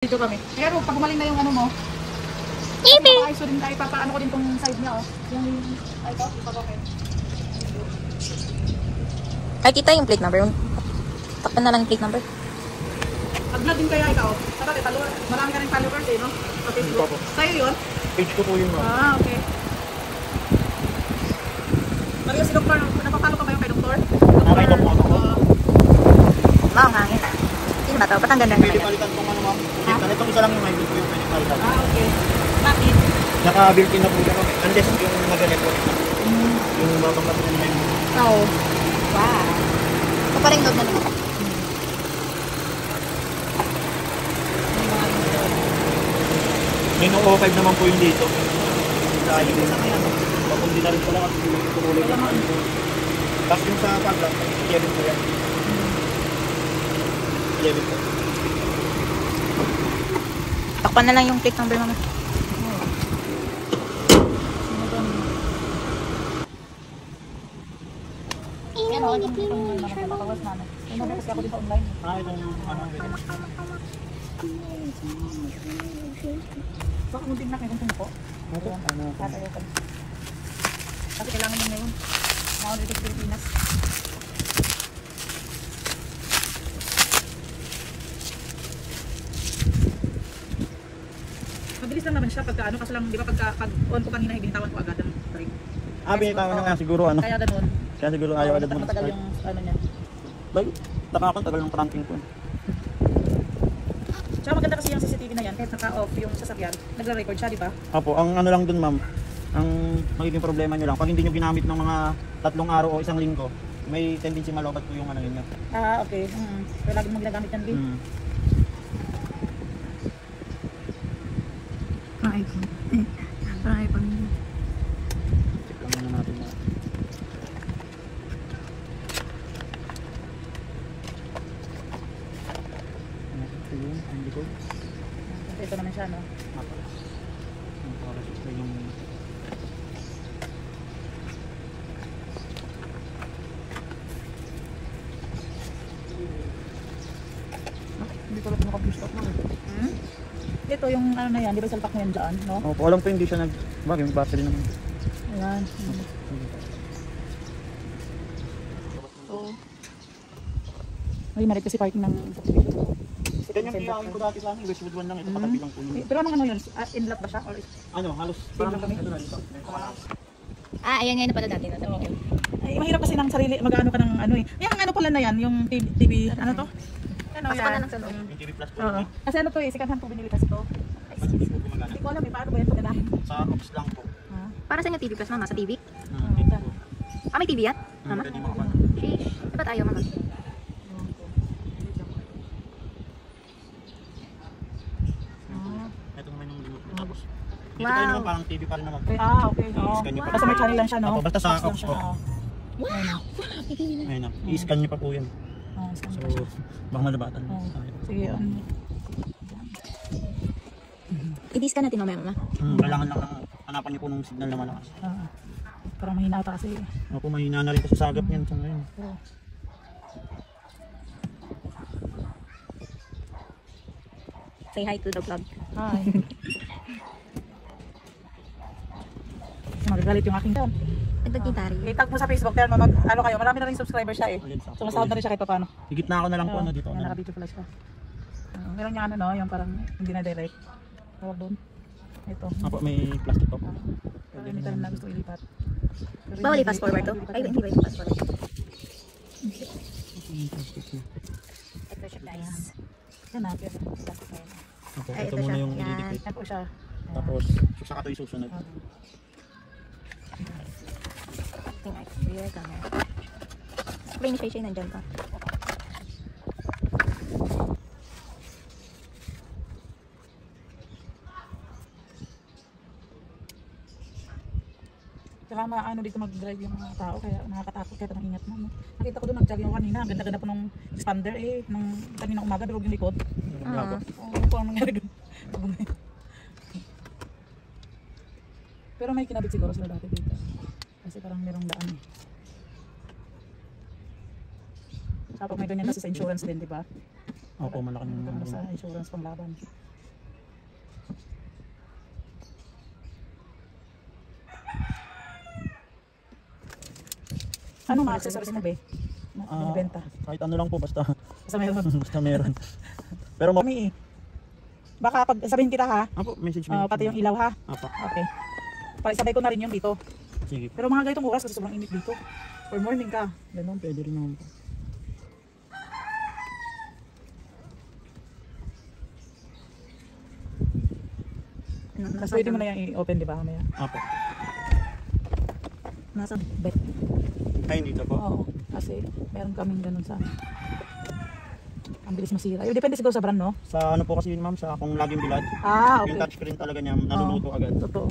Dito kami. Pero pag gumaling na yung ano mo, iso din tayo, papaano ko din tong side niya, oh. Yung, ay ito, ipapakay. Ay, kita yung plate number. Takpan na lang yung plate number. Mag-vlog din kaya ikaw. Sabi, marami ka rin followers eh, no? Sa Facebook. Sa'yo yun? Page ko po yun, ma'am. Ah, okay. Mario, si Doktor, napapalo ka ba yung kay Doktor? Okay, Doktor. Maong hangin ah. Sino ba ito? Ba't ang ganda naman Pwede yan? palitan itong ano, ma'am. Itong isa lang yung hybrid po yung pwede palitan. Ah, okay. Bakit? Naka-built-in na po siya, ma'am. Unless yung mag-electronic na. Yung babangga po na yung... Oo. Wow. Ito pa rin loob na naman. May no 05 naman po yung dito. Sa ayun din na yan. Papundi na rin pala kasi yung tutuloy na naman po. Tapos yung sa paglang, 11 po yan. 11 po. Takpan na lang yung plate number mama. Yan o, yung napakawas namin. Yung kasi ako dito online. Ah, ito yung ano. Baka munting na kayo kung po. Ano? Tatayo ka. Kasi kailangan nyo ngayon. Mga dito sa Pilipinas. Mabilis lang naman siya pagka ano, kasi lang, di ba pag on ko kanina, binitawan ko agad ang brake. Ah, binitawan na nga siguro ano. Kaya ganun. Kaya siguro ayaw agad mo. Matagal yung ano niya. Like, nakakon tagal ng cranking ko. Tsaka maganda kasi yung CCTV na yan, kahit naka-off yung sasakyan, nagre-record siya, di ba? Apo, ang ano lang dun, ma'am. Ang magiging problema nyo lang, pag hindi nyo ginamit ng mga 3 araw o 1 linggo, may tendency malobat po yung ano yun. Ah, okay. Kaya lagi mo ginagamit yan, Bin. Parang iPhone. Parang iPhone. Check lang muna natin na. Ito yun, ang likod. Ito naman siya, no? Apo. Ang para yung... Hindi ko lang naka-stock mo. Ito yung ano na yan, di ba salpak mo yan dyan, no? Opo, alam ko hindi siya nag... Bagay, may battery naman. Ayan. So, ay, marit kasi parking ng subdivision. Ganyan kiyawin ko dati sa akin, Westwood 1 lang, ito katabi lang po yun. Pero anong ano yun? In-lot ba siya? Or Ano, halos Same lang kami? ito na dito. Ah, ayan ngayon na pala natin. Okay. ay, mahirap kasi ng sarili, mag-ano ka ng ano eh. Yung ano pala na yan, yung TV, ano to? Ano Pasok yan? na lang sa loob. Yung TV Plus po. Oo. Kasi ano to eh, sikat po binili kasi to. Hindi po gumagana. Hindi ko alam eh, paano ba yan pagkadahin? Sa Ops lang po. Para saan yung TV plus mama? Sa TV? Dito po. Ah, may TV yan? Mama? Pwede makapano. Sheesh. Dapat ayaw mama. Ito naman yung remote po. Tapos, dito Wow. tayo naman parang TV pa rin naman. Okay. Oo. I-scan nyo pa. Basta may channel lang siya, no? Opo, basta sa Box lang Ops siya, po. oo. Ayun na. I-scan nyo pa po yan. Scan So, pa siya. baka malabatan. Oo. Sige, ano. I-discan natin mamaya mama. Kailangan lang hanapan nyo po ng signal na malakas. Parang mahina ata kasi. Opo, mahina na rin kasi sagap niyan sa ngayon. Oo. Say hi to the vlog. Hi. Magagalit yung aking down. Ito gitari. I-tag mo sa Facebook, pero ano kayo, marami na rin subscriber siya eh. Sumasahod na rin siya kahit paano. Higit na ako na lang po ano dito. Yan, naka-video pala siya. Meron niya ano no, yung parang hindi na direct. Tawag doon. Ito. Opo, may plastic pa po. Pero hindi ka rin na gusto ilipat. Bawal i-fast forward to? Ay, hindi ba i-fast forward? Ito siya guys. Yan na, yan. Plastic na yan. Opo, Ay, ito ito muna siya. yung Yan. i-dedicate. Yan po siya. Tapos, saka ito isusunod. Tingnan. Rear camera. Spray ni Shay nandyan pa. Saka maano dito mag-drive yung mga tao, kaya nakakatakot kahit anong ingat mo. No? Nakita ko doon, nag-jogging ako kanina. Ang ganda-ganda po nung expander eh. Nung kanina umaga, durog yung likod. Ano po ang nangyari doon? Pero may kinabit siguro sila dati dito. Kasi parang merong daan eh. Kapag may ganyan kasi sa insurance din, di ba? Opo, malaking Sa insurance pang laban. Ano mga accessories mo, be? Binibenta. Kahit ano lang po, basta, Basta meron. basta meron. Pero Kami eh. Baka pag sabihin kita ha, Apo, message me. pati yung ilaw ha. Apo, Okay. Sabay ko na rin yung dito. sige po. Pero mga ganitong oras kasi sobrang init dito. For morning ka. Ganun. Pwede rin naman po. Tapos pwede mo na yung i-open, di ba? Mamaya. Apo. Nasa bet. Ay, dito po. Oo. Kasi meron kaming ganun sa ang bilis masira. Depende siguro sa brand, no? Sa ano po kasi yun ma'am, sa akong laging bilad. Ah, Yung okay. touchscreen talaga niya, naluluto agad. Totoo.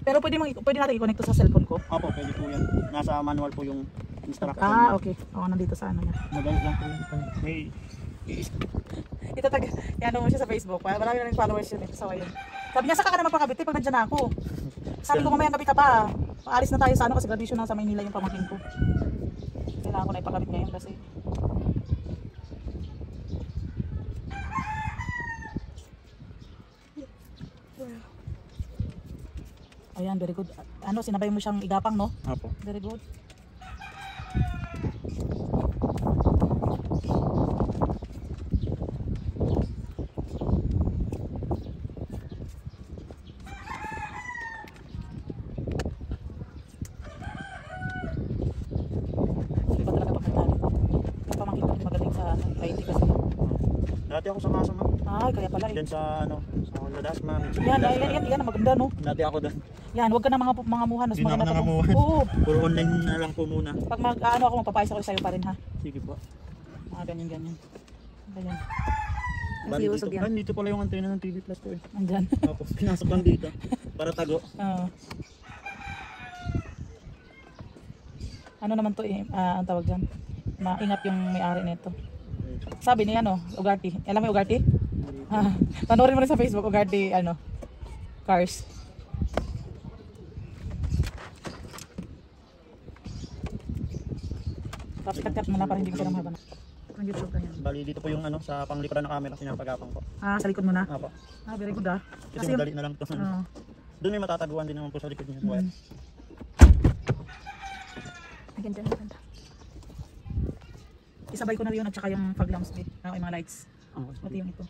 Pero pwede natin i-connect to sa cellphone ko. Apo, pwede po yan. Nasa manual po yung instruction. Ah, okay. Oo, nandito sa ano niya. Madali lang po yun. May Itatag, yan mo siya sa Facebook. Marami na rin followers yun eh. So, ayun. Sabi niya, saka ka na magpakabit pag nandiyan na ako. Sabi ko, mamaya gabi ka pa. Paalis na tayo sa ano kasi graduation na sa Maynila yung pamangkin ko. Kailangan ko na ipakabit ngayon kasi. Ayan, very good. Ano, sinabay mo siyang igapang, no? Apo. Very good. Iba talaga pagkatali. Yung pamangkin ko magaling sa IT kasi. Dati ako sa kaso ma'am. Ay, kaya pala eh. Diyan sa ano, sa Ladas ma'am. Yan, maganda, no? Dati ako doon. Yan, huwag ka na mga muhan. Hindi na ako nangamuhan. Oo. Puro online na lang po muna. Pag ano ako, magpapayos ako sa'yo pa rin, ha? Sige po. Mga ganyan. Ganyan. Bali Nasiusog dito, yan. dito pala yung antena ng TV Plus ko eh. Nandyan. Tapos pinasok lang dito. Para tago. Oo. Ano naman to eh, ang tawag dyan? Maingat yung may-ari nito. Sabi niya, ano, Ugarte. Alam mo yung Ugarte? Panoorin mo rin sa Facebook, Ugarte, ano, cars. Tapos ikat-kat mo na para hindi ko siya namahaba. Ang YouTube na yan. Bali dito po yung ano, sa panglikuran ng camera, sinapagapang ko. Ah, sa likod mo na? Apo. Ah, very good ah. Kasi madali na lang to. Oo. Doon may matataguan din naman po sa likod niya. Buwan. Maganda, maganda. Isabay ko na yun at saka yung fog lamps din. Yung mga lights. Pati yung ito.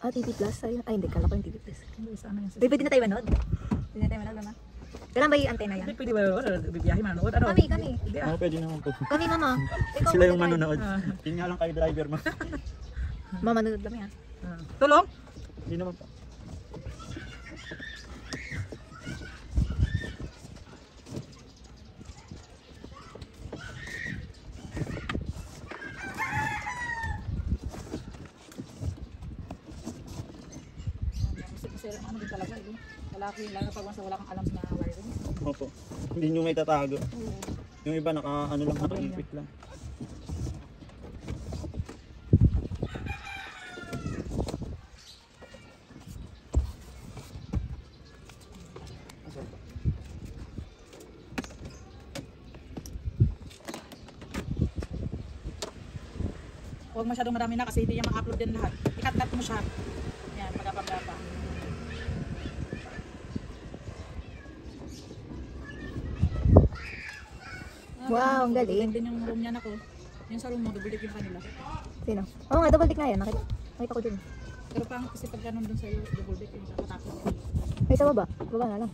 Ah, TV Plus. Ay, hindi. Kala ko yung TV Plus. Hindi, sana yan. Pwede na tayo manood. Pwede na tayo manood, mama. Kailan ba yung antena yan? Hindi, pwede ba? Bibiyahe manood? Ano? Kami. Hindi ah. Oo, pwede naman po. Kami, mama. Ikaw, Sila yung mag-drive. manonood. Yun nga lang kayo driver mo. Mama, manood kami, ha? Tulong? Hindi naman po. Kasi ano din talaga eh. Lalaki lang pag wala kang alam na wiring. Opo. Hindi nyo may tatago. Yung iba naka ano lang, nakaipit lang. Huwag masyadong marami na kasi hindi niya ma-upload din lahat. I-cut-cut mo siya. Yan, magapag-gapa. Wow, ang galing. Din yung room niya na ko. Yung sa room mo, double-deck yung kanila. Sino? Oo nga, double tick nga yan. Nakita ko dun. Pero pang kasi pag ganun dun sa'yo, double-deck yung katakot. Ay, sa baba. Baba na lang.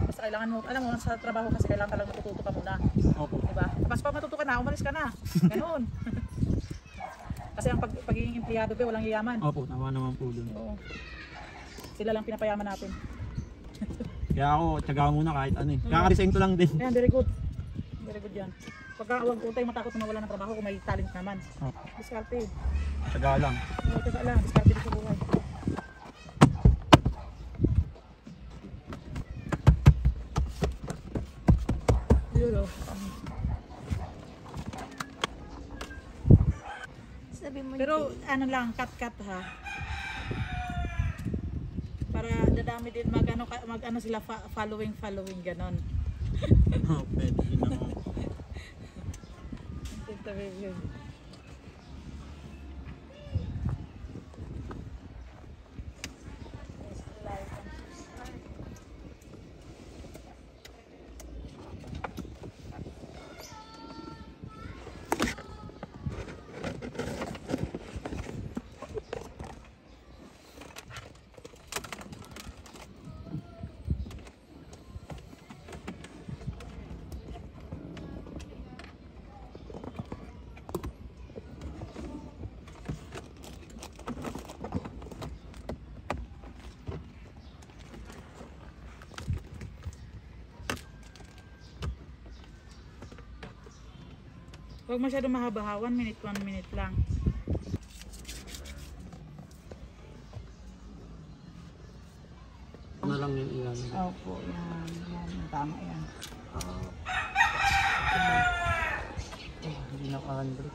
Basta kailangan mo, alam mo, sa trabaho kasi kailangan talagang matututo ka muna. Opo. Diba? Tapos pag matuto ka na, umalis ka na. Ganun. Kasi ang pagiging empleyado ba, walang yayaman. Opo, tama naman po dun. Oo. Sila lang pinapayaman natin. Kaya ako, tsaga muna kahit ano eh. Kaka-resign ko lang din. Ayan, very good. Very good yan. Pagka huwag po tayo matakot na mawala ng trabaho kung may talent naman. Opo. Diskarte. Tsaga lang. Teka lang, diskarte din sa buhay. Yun o. Sabi mo Pero ano lang, cut ha. Para dadami din mag ano sila following ganon. Pwede din naman. Ito baby. Huwag masyado mahaba, 1 minute lang. Ano lang yun ilan? Opo, yan. Tama yan. Hindi naka-handle.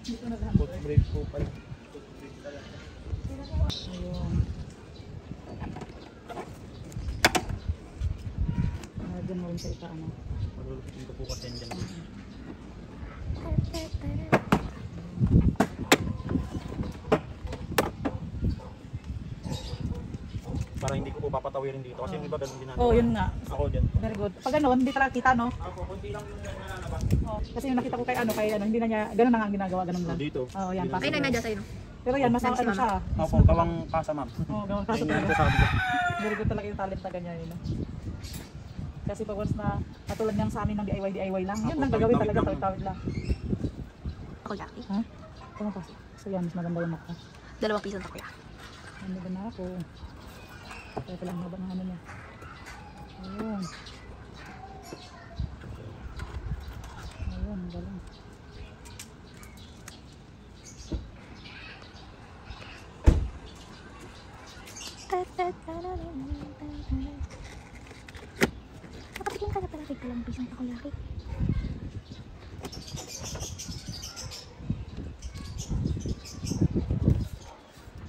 Dito na lang. Foot brake po pala. Ayun. Dyan mo rin sa ita, ano. Malulupitin ko po kasi dyan. Para hindi ko po papatawirin dito kasi yung iba ganun ginagawa. Oh, yun nga. Ako dyan. Very good. Pag ano, hindi talaga kita, no? Ako, konti lang yung nalabas. Oh, kasi yung nakita ko kay ano, hindi na niya, ganun na nga ang ginagawa, ganun lang. Dito. Oh, yan. Ay, nandiyan sa'yo. Pero yan, mas ano siya. Ako, kawang kasa ma'am. Oh, gawang kaso Ayun talaga. ko sabi ko. Very good talaga yung talent na ganyan, yun. Kasi pag once na katulad niyang sa amin ng DIY lang, yun lang gagawin talaga, tawid-tawid lang. Ako, Jackie. Ha? Ano pa? So yan, mas maganda yung mukha. 2 piso takoya. Ano ba na ako? Kaya pala ang haba ng ano niya. Ayun. Ayun, galing. Nakatikim ka na pala kay 2 pisong takoyaki.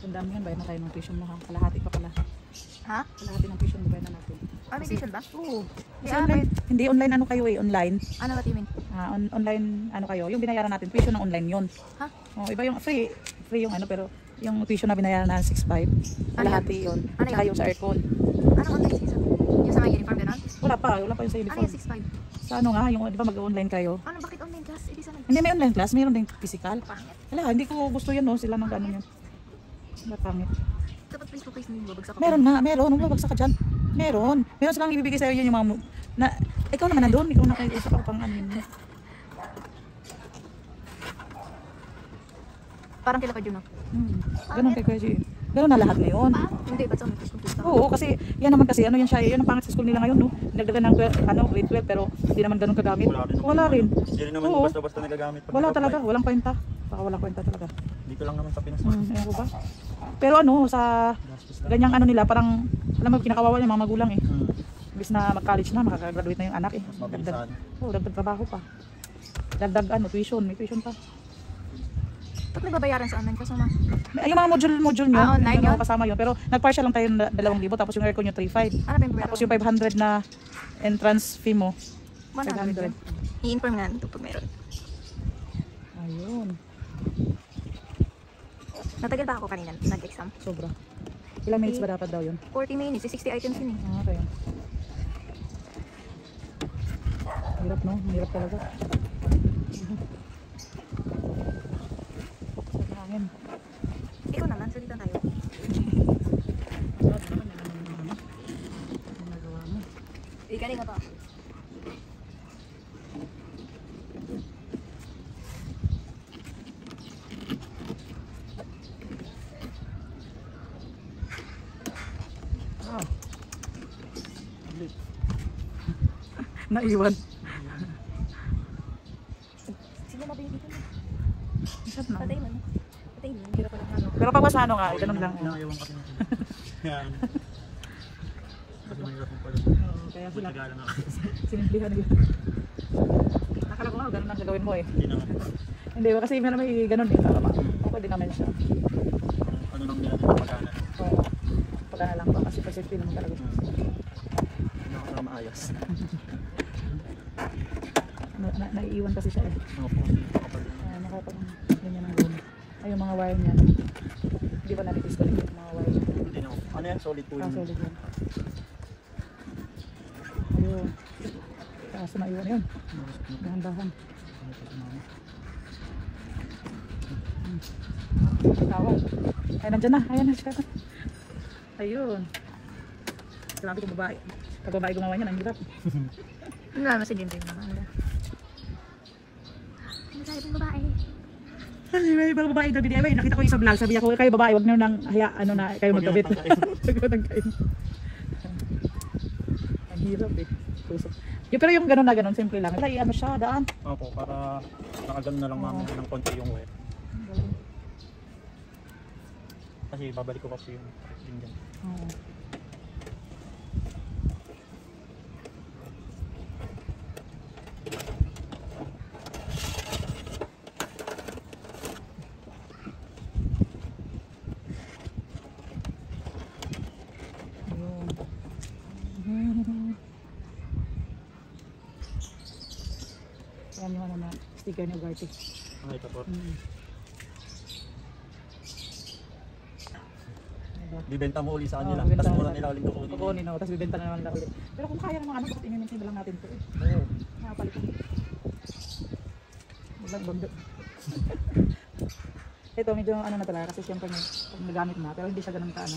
Ang dami yan, bayad na tayo ng tuition mo ha. Kalahati pa pala. Ha? Kalahati ng tuition mo bayad na natin. Ah, may tuition ba? Oo. Kasi Yeah, online, hindi online ano kayo eh, online. Ano ba timin? Online ano kayo, yung binayaran natin, tuition ng online yun. Ha? Oh, iba yung free yung ano, pero yung tuition na binayaran na 6.5, kalahati yun. Ano Saka yun? yung sa aircon. Anong online season? Yung sa mga uniform gano'n? Wala pa yung sa Ano uniform. yung 6.5? Sa ano nga, yung di ba mag-online kayo? Ano, bakit online class? Hindi sana. Hindi, may online class, mayroon din physical. Pangit. Wala, hindi ko gusto yun, no, sila ng gano'n yun. Pangit. Dapat face to face na yung babagsak ako. Meron nga, meron. Huwag babagsak ka dyan. Meron. Meron silang ibibigay sa'yo yun yung mga na, ikaw naman nandun, ikaw na kayo usap ako pang ano yun. Parang kila ka Juno. Ganun kay Kuya G. Ganun na lahat ngayon. Hindi, ba't sa may face to face Oo, kasi yan naman kasi, ano yan siya, yan ang pangit sa school nila ngayon, no? Nagdagan ng grade 12, pero hindi naman ganun kagamit. Wala rin. Hindi rin naman Oo. basta-basta nagagamit. pag Wala nag-apply. talaga, walang kwenta. Baka walang kwenta talaga. Dito lang naman sa Pinas. Ewan ko ba? Pero ano, sa ganyang ano nila, parang, alam mo, kinakawawa yung mga magulang eh. Imbis na mag-college na, makakagraduate na yung anak eh. Mabilisan. Dagdag trabaho pa. Dagdag ano, tuition, may tuition pa. Ba't nagbabayaran sa online class naman? Yung mga module nyo, online yung yun? kasama yun. Pero nag-partial lang tayo ng 2,000, tapos yung aircon yung 3,500. Ano ba yung Tapos yung 500 na entrance fee mo. 100. I-inform na ito pag meron. Ayun, Natagal pa ako kanina, nag-exam. sobra. Ilang minutes ba dapat daw yun? 40 minutes, 60 items yun eh. Okay. Hirap no? Hirap talaga. Fokus sa hangin. Ikaw naman, salita tayo. Lahat naman yan ang nagawa mo. Galing ka pa. Wow. Naiwan. Sino ba yung dito? Isap na. Patay mo. Patay mo. Hirap pala ano. Pero pag sa ano nga, ganun lang. Inayawan kasi natin. Yan. Kasi mahirap mo pala. Oo, kaya sila Matagalan ako. sinimplihan nila. Akala ko nga, ganun ang gagawin mo eh. Hindi naman. Hindi, kasi may ganun eh. Para okay din naman siya. Ano nang nila dito pagkanan. Oo. Pagkana lang pa kasi for safety naman talaga. Hindi ako na maayos. Naiiwan kasi siya eh. Opo, kapag Nakapag ganyan ang room. Ay, yung mga wire niya. Hindi ba na-disconnect yung mga wire niya? hindi na. Ano yan? Solid po yun. Solid yan. Ayun. Kaso naiwan yun. Dahan-dahan. Tawag. Ay, nandyan na. Ayan na siya. Ayun. Grabe kung babae. Pag babae gumawa niya, ang hirap. Ano naman si Jim naman. Ang sabi ng babae. Ay, may ibang babae daw DIY. Nakita ko yung sa vlog. Sabi ako, kayo babae, wag niyo nang haya, ano na, kayo magkabit. Wag niyo nang kain. Ang hirap eh. Tusok. Pero yung gano'n na gano'n, simple lang. Ay, ano siya, daan. Opo, para nakagano na lang namin ng konti yung wire. Kasi babalik ko kasi yung din dyan. Oo. Ayan yung ano na sticker ni Ugarte. Ah, ito po. Diba? Bibenta mo uli sa kanila. Oo, bibenta Tapos mo mura sa- nila ulit kukunin. Kukunin ako, tapos bibenta na naman nila ulit. Pero kung kaya naman ano, bakit i-maintain na lang natin ito eh. Oo. Nakapalit ko. Walang bondo. Ito medyo ano na talaga kasi siyempre pag nagamit na, pero hindi siya ganun ka ano.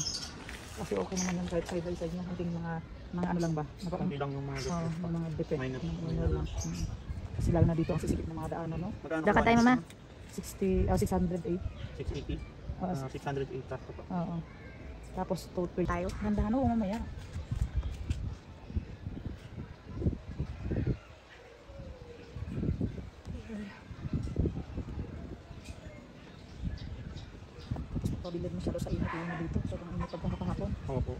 Kasi okay naman yung side by side niya. Hindi mga ano lang ba? Konti lang yung mga Oo, dito. mga defect. Minor. Minor lang. Kasi lalo na dito ang sisikip ng mga daanan, no? Magkano Dapat po tayo, ang mama. 608. 680. Oo. 608 tapos po. Oo. Tapos total Tayo. Nandahan o mamaya. Pabilid masyado sa init yung dito. Sobrang init pagkakahapon. Opo.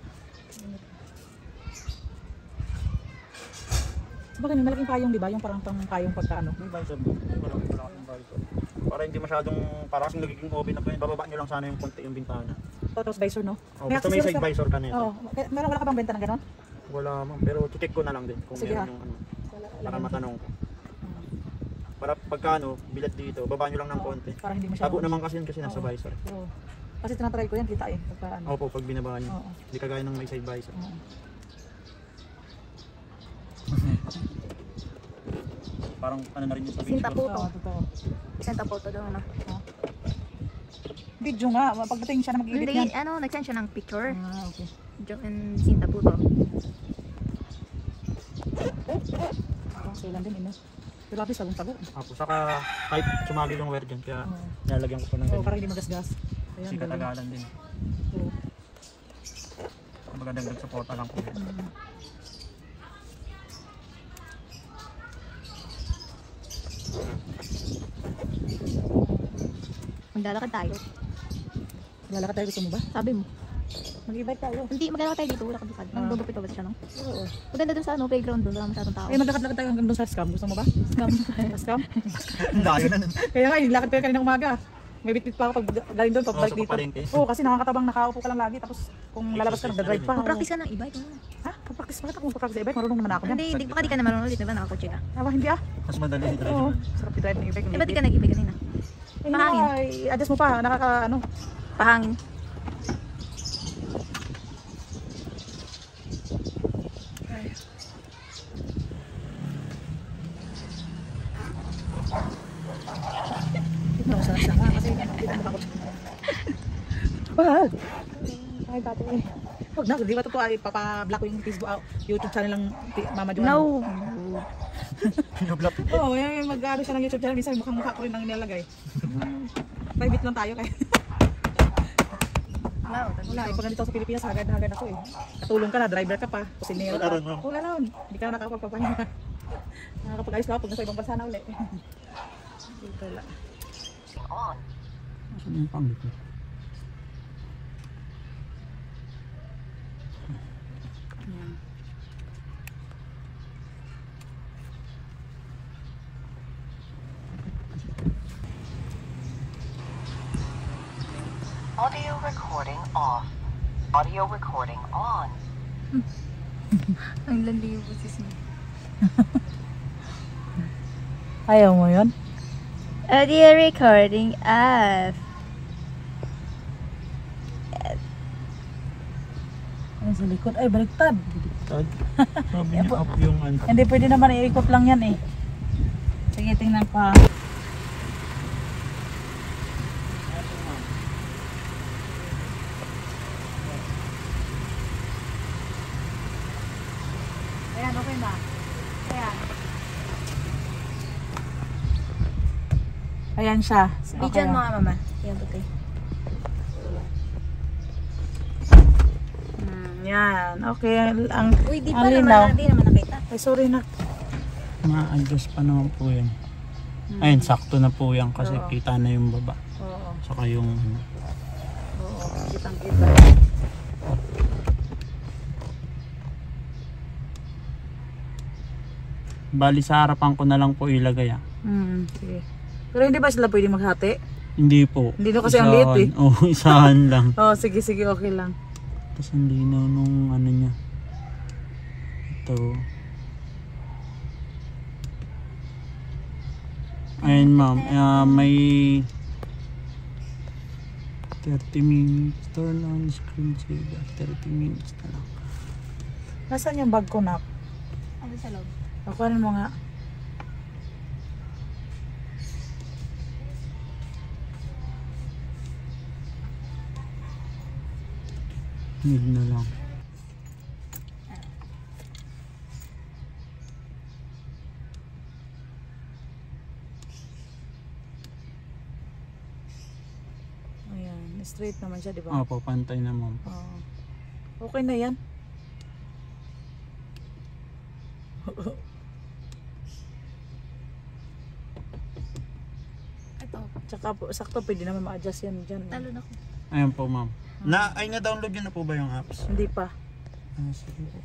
Bakit may malaking payong, di ba? Yung parang payong pagkaano. May visor mo. Wala akong visor. Para hindi masyadong, para kasing nagiging open na po yun. Bababa nyo lang sana yung konti yung bintana. Tapos visor, no? Oh, basta may side visor ka na ito. Oo. Wala ka bang benta ng gano'n? Wala ma'am, pero check ko na lang din kung Sige, meron ha. yung ano. Wala. Para matanong ko. Para pagkano, bilad dito, baba nyo lang ng konti. Para hindi masyado. Tago naman kasi yun kasi nasa Oo. visor. Oo. Kasi tinatry ko yan, kita eh. Pagka ano. Opo, pag binaba nyo. Oo. Hindi kagaya ng may side visor. Oo. Parang ano na rin yung sa video. Sinta po. Oo, totoo. Send a photo doon, ano. Video nga, pagdating siya na mag-edit Hindi, yan. ano, nag-send siya ng picture. Ah, okay. And Sinta po to. So, ilan din, ino. Pero lapis, tagong-tago. Opo, saka kahit sumagi yung wire dyan, kaya Oo. nilalagyan ko po ng Oo, ganyan. para hindi magasgas. Kasi Ayan, galing. katagalan din. Oo. Magandang suporta lang po. Mm. Maglalakad tayo. Lalakad tayo, gusto mo ba? Sabi mo. Mag-e-bike tayo. Hindi, maglalakad tayo dito. Lakad-lakad. Ah. Nagdudupit pa ba siya, no? Oo. Maganda dun sa ano, playground dun. Wala masyadong tao. Eh, maglakad-lakad tayo hanggang doon sa scam. Gusto mo ba? Scam. Sa scam? Layo na nun. Kaya nga, nilakad ko kanina umaga. May bitbit pa ako pag galing doon, pagbalik Oo, sa dito. palengke. Oo, kasi nakakatabang nakaupo ka lang lagi. Tapos kung lalabas ka, nagdadrive pa. Mag-practice ka ng e-bike. ano? Ha? Pag-practice pa? Ako mag-practice sa e-bike. Marunong naman ako. Hindi, baka di ka na marunong dito ba? Nakakotse ka. Hindi ah. Mas madali si drive. Oo. Sarap i-drive ng e-bike. Eh, ba't di ka nag-e-bike kanina? Pahangin. I-adjust mo pa. Ano. Pahangin. Ito, sarap siya. Kasi hindi na matakot. Wag. Ay, dati eh. Huwag na, di ba totoo ay papablock ko yung Facebook, YouTube channel ng Mama Joan? No. Pinablock. Oo, yung mag-ano siya ng YouTube channel. Minsan mukhang mukha ko rin ang nilalagay. Private lang tayo kaya. Wow. Wala, eh, pag nandito ako sa Pilipinas, hagad-hagad ako eh. Katulong ka na, driver ka pa, kusinero Wala ka. ron, ma'am. Wala ron. Hindi ka na nakakapagpapahinga. Nakakapag-ayos ka ako pag nasa ibang bansa na ulit. Wala. Saan yung pang dito? Audio recording off. Audio recording on. Ang lalibo si Smith. Ayaw mo yun? Audio recording off. Ano sa likod? Ay, baliktad. Tad. Sabi niya up yung ano. Hindi, pwede naman iikot lang yan eh. Sige, tingnan pa. Ayan, okay na. Ayan. Ayan siya. Bidyan mo nga, mama. Yan, butay. Yan. Okay. Ang, Uy, di ang pa linaw. naman, di naman nakita. Ay, sorry na. Ma-adjust pa naman po yan. Ayun, sakto na po yan kasi Oo. kita na yung baba. Oo. Saka yung Oo. Kitang-kita. bali sa harapan ko na lang po ilagay ah. Sige. Pero hindi ba sila pwede maghati? Hindi po. Hindi na kasi ang liit eh. Oo, isahan lang. Oo, sige, sige. Okay lang. Tapos ang linaw nung ano niya. Ito. Ayun ma'am, may 30 minutes. Turn on screen saver. 30 minutes na lang. Nasaan yung bag ko, nak? Ano sa loob? Pakuhanin mo nga. Mid na lang. Ayan, straight naman siya, di ba? Opo, pantay na ma'am. Oo. Okay na yan. Ito. Tsaka po, sakto pwede naman ma-adjust yan dyan. Talon ako. Ayun po ma'am. Ay na-download yun na po ba yung apps? Hindi pa. Ah, sige po.